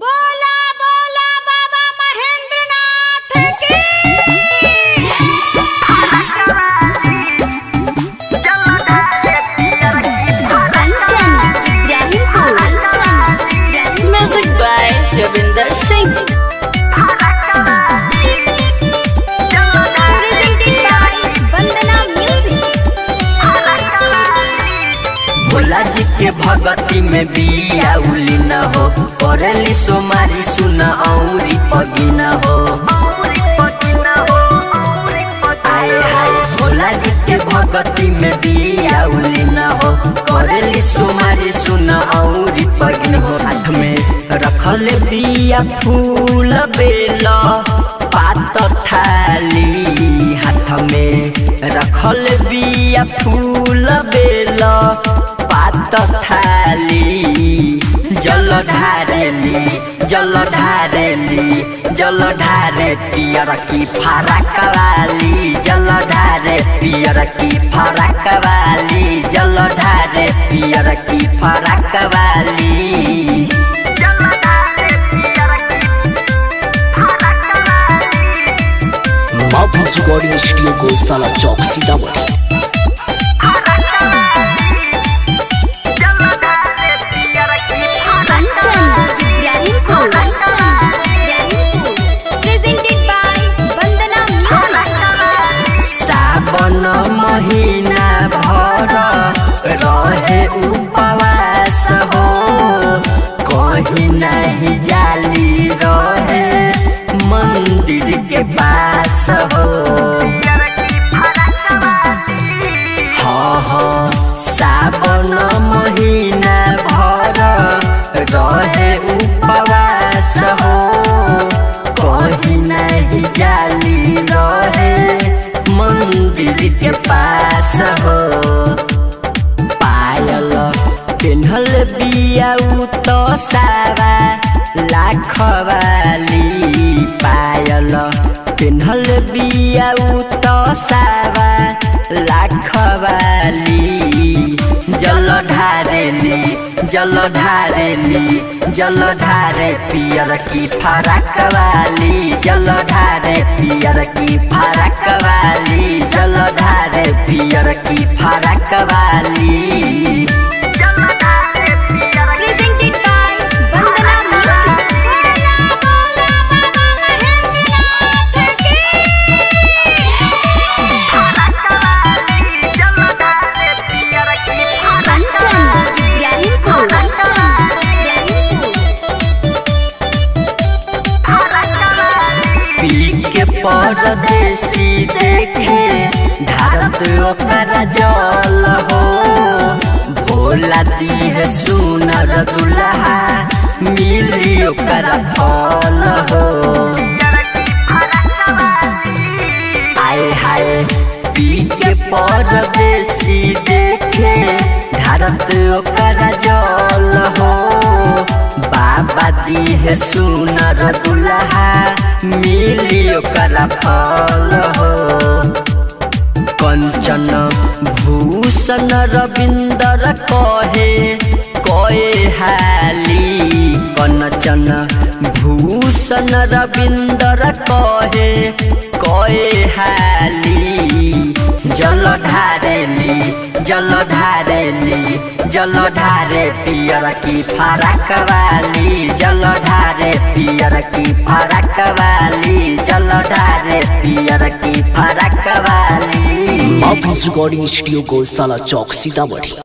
बोला बोला बाबा महेंद्रनाथ की। Music by Ravinder Singh. भोला जी के भगती में बिया उली न हो, करेली सोमारी सुना औरी पगी न हो। आए हाय भोला जी के भगती में बिया उली न हो, करेली सोमारी सुना औरी पगी न हो। हाथ में रखल बिया फूल बेला पात थाली, हाथ में रखल बिया फूल बेला पात थाली। जल ढारेली जल ढारेली जल ढारे पियर की फरक वाली, जल ढारे पियर की फरक वाली, जल ढारे पियर की फरक वाली। रिकॉर्डिंग स्टूडियो गौशाला चौक सीतामढ़ी। सावन महीना भर रहे उपवास हो, कहीं नहीं जाली रहे मंदिर के पास हो। हाँ हाँ सावन महीना भर रहे उपवास हो, कहीं नहीं जाली रहे मंदिर के पास हो। पायल पेन्हल बिया तो सारा लाख वाली, पायल पेन्हल बिया तो सारा लाख वाली। जल ढारेली जल ढारेली जल ढारे पियर की फरक वाली, जल ढारे पियर की फरक वाली, जल ढारे पियर की फरक वाली। परदेसी देखे ढारत ओकर जल हो, भोला दी है सुनर दुल्हा मिली ओकर फल हो। आए हाय पी के परदेसी देखे ढारत ओकर जल हो, बाबा दी है सुनर दुल्हा मिली ओकर फल हो। कंचन भूषण रविंदर कहे हाली, कंचन भूषण रविंदर कहे हाली। जल ढारेली जल ढारेली जल ढारे पियर की फरक वाली, जल ढारे पियर की फरक वाली, जल ढारे पियर की फरक वाली। रिकॉर्डिंग स्टूडियो गौशाला चौक सीतामढ़ी।